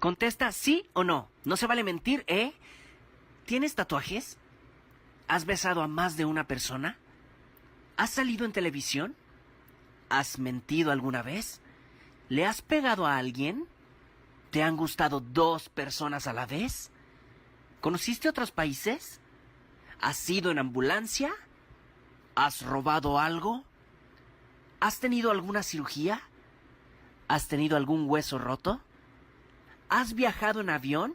Contesta sí o no. No se vale mentir, ¿eh? ¿Tienes tatuajes? ¿Has besado a más de una persona? ¿Has salido en televisión? ¿Has mentido alguna vez? ¿Le has pegado a alguien? ¿Te han gustado dos personas a la vez? ¿Conociste otros países? ¿Has ido en ambulancia? ¿Has robado algo? ¿Has tenido alguna cirugía? ¿Has tenido algún hueso roto? ¿Has viajado en avión?